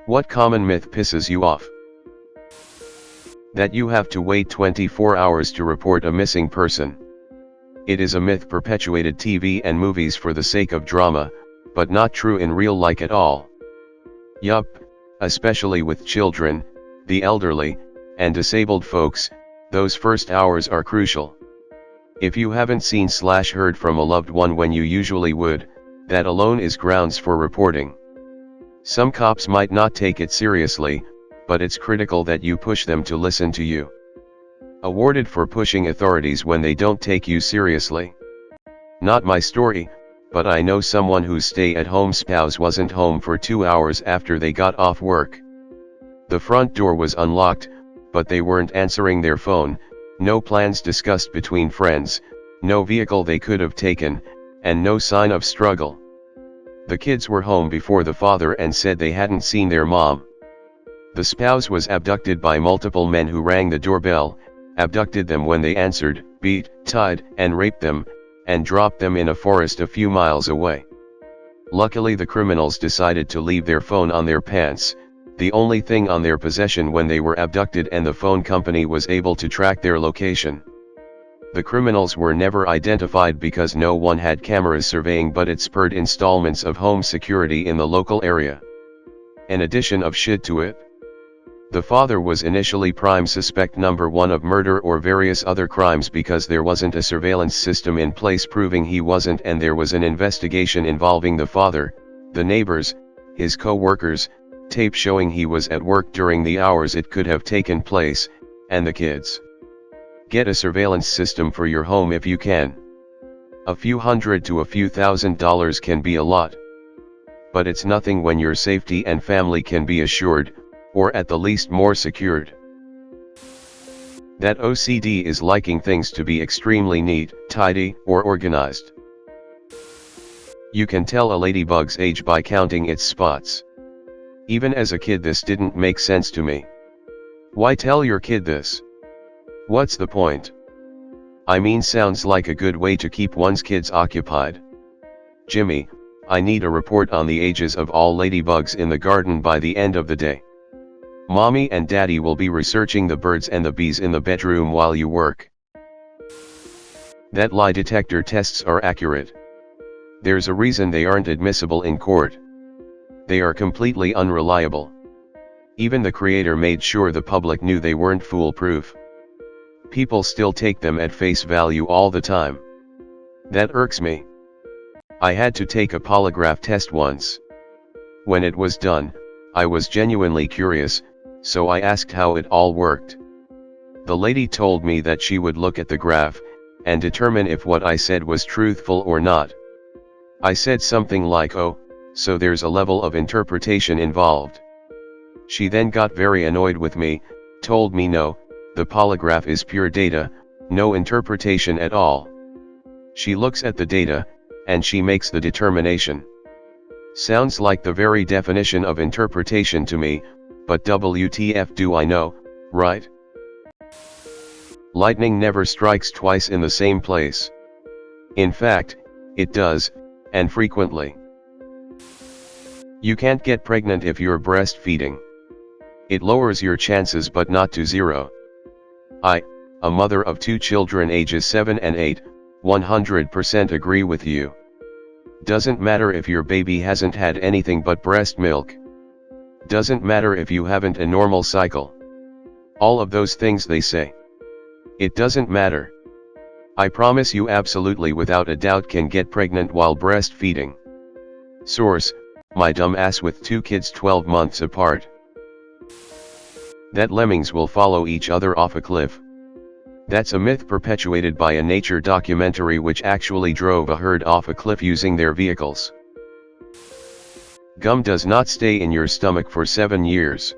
What common myth pisses you off? That you have to wait 24 hours to report a missing person. It is a myth perpetuated TV and movies for the sake of drama, but not true in real life at all. Yup, especially with children, the elderly, and disabled folks, those first hours are crucial. If you haven't seen/heard from a loved one when you usually would, that alone is grounds for reporting. Some cops might not take it seriously, but it's critical that you push them to listen to you. Awarded for pushing authorities when they don't take you seriously. Not my story, but I know someone whose stay-at-home spouse wasn't home for 2 hours after they got off work. The front door was unlocked, but they weren't answering their phone, no plans discussed between friends, no vehicle they could have taken, and no sign of struggle. The kids were home before the father and said they hadn't seen their mom. The spouse was abducted by multiple men who rang the doorbell, abducted them when they answered, beat, tied, and raped them, and dropped them in a forest a few miles away. Luckily the criminals decided to leave their phone on their pants, the only thing on their possession when they were abducted, and the phone company was able to track their location. The criminals were never identified because no one had cameras surveying, but it spurred installments of home security in the local area. An addition of shit to it. The father was initially prime suspect number 1 of murder or various other crimes because there wasn't a surveillance system in place proving he wasn't, and there was an investigation involving the father, the neighbors, his co-workers, tape showing he was at work during the hours it could have taken place, and the kids. Get a surveillance system for your home if you can. A few $100 to a few $1,000 can be a lot. But it's nothing when your safety and family can be assured, or at the least more secured. That OCD is liking things to be extremely neat, tidy, or organized. You can tell a ladybug's age by counting its spots. Even as a kid this didn't make sense to me. Why tell your kid this? What's the point? I mean, sounds like a good way to keep one's kids occupied. Jimmy, I need a report on the ages of all ladybugs in the garden by the end of the day. Mommy and Daddy will be researching the birds and the bees in the bedroom while you work. That lie detector tests are accurate. There's a reason they aren't admissible in court. They are completely unreliable. Even the creator made sure the public knew they weren't foolproof. People still take them at face value all the time. That irks me. I had to take a polygraph test once. When it was done, I was genuinely curious, so I asked how it all worked. The lady told me that she would look at the graph, and determine if what I said was truthful or not. I said something like, "Oh, so there's a level of interpretation involved." She then got very annoyed with me, told me no, the polygraph is pure data, no interpretation at all. She looks at the data, and she makes the determination. Sounds like the very definition of interpretation to me, but WTF do I know, right? Lightning never strikes twice in the same place. In fact, it does, and frequently. You can't get pregnant if you're breastfeeding. It lowers your chances but not to zero. I, a mother of 2 children ages 7 and 8, 100% agree with you. Doesn't matter if your baby hasn't had anything but breast milk. Doesn't matter if you haven't a normal cycle. All of those things they say. It doesn't matter. I promise you absolutely without a doubt can get pregnant while breastfeeding. Source, my dumb ass with 2 kids 12 months apart. That lemmings will follow each other off a cliff. That's a myth perpetuated by a nature documentary which actually drove a herd off a cliff using their vehicles. Gum does not stay in your stomach for 7 years.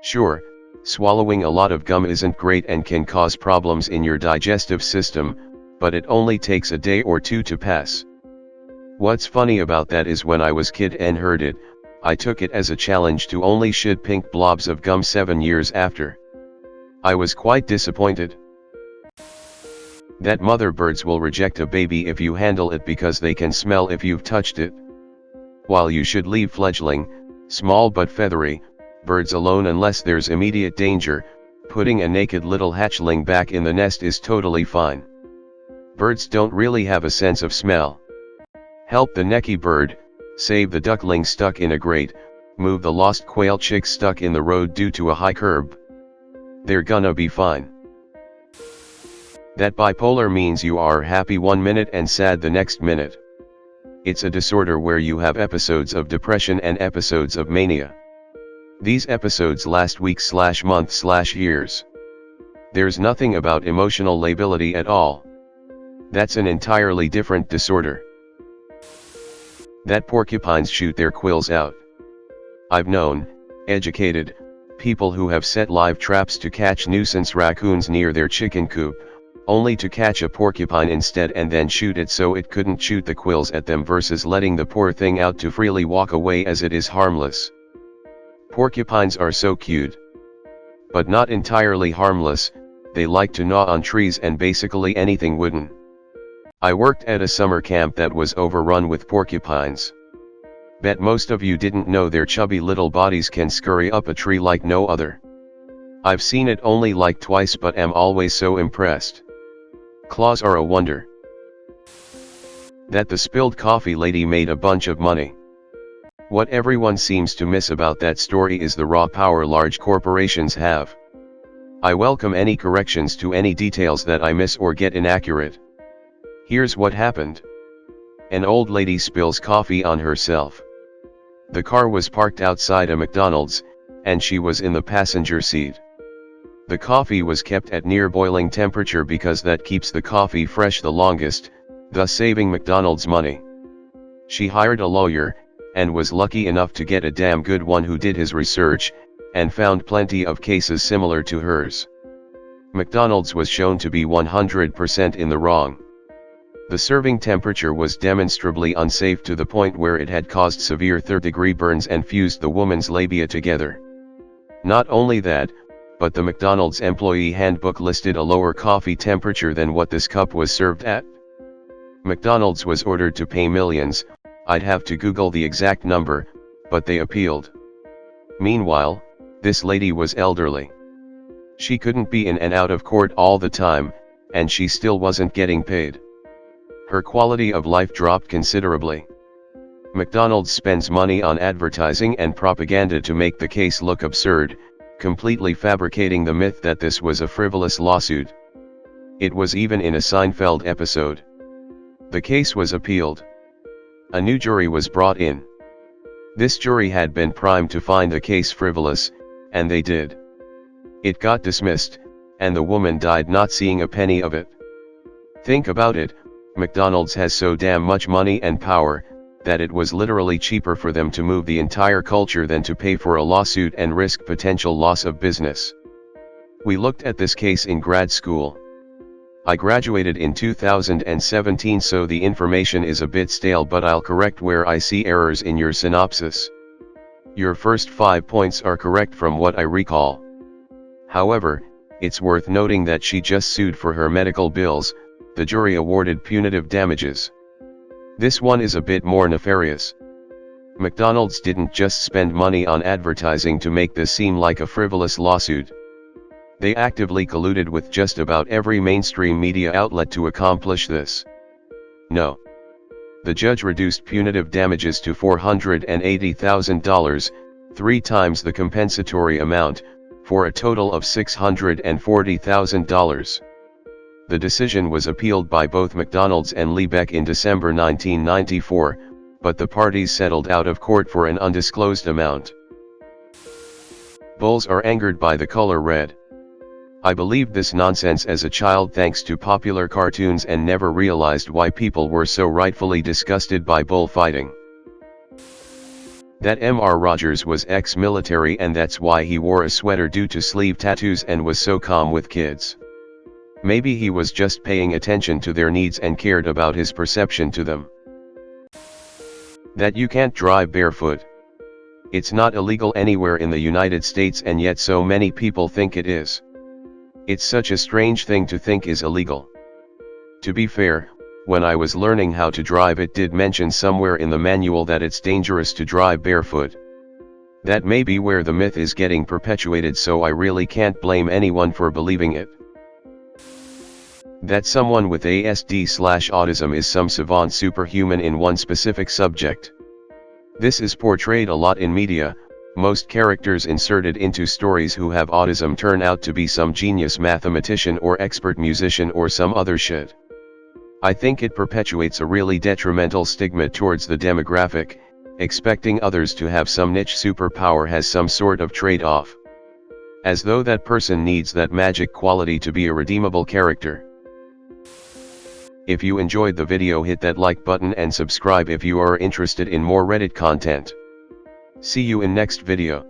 Sure, swallowing a lot of gum isn't great and can cause problems in your digestive system, but it only takes a day or 2 to pass. What's funny about that is when I was kid and heard it, I took it as a challenge to only shit pink blobs of gum 7 years after. I was quite disappointed. That mother birds will reject a baby if you handle it because they can smell if you've touched it. While you should leave fledgling, Small but feathery, birds alone unless there's immediate danger, putting a naked little hatchling back in the nest is totally fine. Birds don't really have a sense of smell. Help the necky bird, save the duckling stuck in a grate, move the lost quail chick stuck in the road due to a high curb. They're gonna be fine. That bipolar means you are happy one minute and sad the next minute. It's a disorder where you have episodes of depression and episodes of mania. These episodes last weeks/months/years. There's nothing about emotional lability at all. That's an entirely different disorder. That porcupines shoot their quills out. I've known, educated, people who have set live traps to catch nuisance raccoons near their chicken coop, only to catch a porcupine instead and then shoot it so it couldn't shoot the quills at them versus letting the poor thing out to freely walk away as it is harmless. Porcupines are so cute. But not entirely harmless, they like to gnaw on trees and basically anything wooden. I worked at a summer camp that was overrun with porcupines. Bet most of you didn't know their chubby little bodies can scurry up a tree like no other. I've seen it only like twice but am always so impressed. Claws are a wonder. That the spilled coffee lady made a bunch of money. What everyone seems to miss about that story is the raw power large corporations have. I welcome any corrections to any details that I miss or get inaccurate. Here's what happened. An old lady spills coffee on herself. The car was parked outside a McDonald's, and she was in the passenger seat. The coffee was kept at near boiling temperature because that keeps the coffee fresh the longest, thus saving McDonald's money. She hired a lawyer, and was lucky enough to get a damn good one who did his research, and found plenty of cases similar to hers. McDonald's was shown to be 100% in the wrong. The serving temperature was demonstrably unsafe to the point where it had caused severe third-degree burns and fused the woman's labia together. Not only that, but the McDonald's employee handbook listed a lower coffee temperature than what this cup was served at. McDonald's was ordered to pay millions. I'd have to Google the exact number, but they appealed. Meanwhile, this lady was elderly. She couldn't be in and out of court all the time, and she still wasn't getting paid. Her quality of life dropped considerably. McDonald's spends money on advertising and propaganda to make the case look absurd, completely fabricating the myth that this was a frivolous lawsuit. It was even in a Seinfeld episode. The case was appealed. A new jury was brought in. This jury had been primed to find the case frivolous, and they did. It got dismissed, and the woman died not seeing a penny of it. Think about it, McDonald's has so damn much money and power, that it was literally cheaper for them to move the entire culture than to pay for a lawsuit and risk potential loss of business. We looked at this case in grad school. I graduated in 2017, so the information is a bit stale, but I'll correct where I see errors in your synopsis. Your first 5 points are correct from what I recall. However, it's worth noting that she just sued for her medical bills. The jury awarded punitive damages. This one is a bit more nefarious. McDonald's didn't just spend money on advertising to make this seem like a frivolous lawsuit. They actively colluded with just about every mainstream media outlet to accomplish this. No. The judge reduced punitive damages to $480,000, 3 times the compensatory amount, for a total of $640,000. The decision was appealed by both McDonald's and Liebeck in December 1994, but the parties settled out of court for an undisclosed amount. Bulls are angered by the color red. I believed this nonsense as a child thanks to popular cartoons and never realized why people were so rightfully disgusted by bullfighting. That M.R. Rogers was ex-military and that's why he wore a sweater due to sleeve tattoos and was so calm with kids. Maybe he was just paying attention to their needs and cared about his perception to them. That you can't drive barefoot. It's not illegal anywhere in the United States and yet so many people think it is. It's such a strange thing to think is illegal. To be fair, when I was learning how to drive it did mention somewhere in the manual that it's dangerous to drive barefoot. That may be where the myth is getting perpetuated, so I really can't blame anyone for believing it. That someone with ASD/autism is some savant superhuman in one specific subject. This is portrayed a lot in media. Most characters inserted into stories who have autism turn out to be some genius mathematician or expert musician or some other shit. I think it perpetuates a really detrimental stigma towards the demographic. Expecting others to have some niche superpower has some sort of trade-off. As though that person needs that magic quality to be a redeemable character. If you enjoyed the video, hit that like button and subscribe if you are interested in more Reddit content. See you in next video.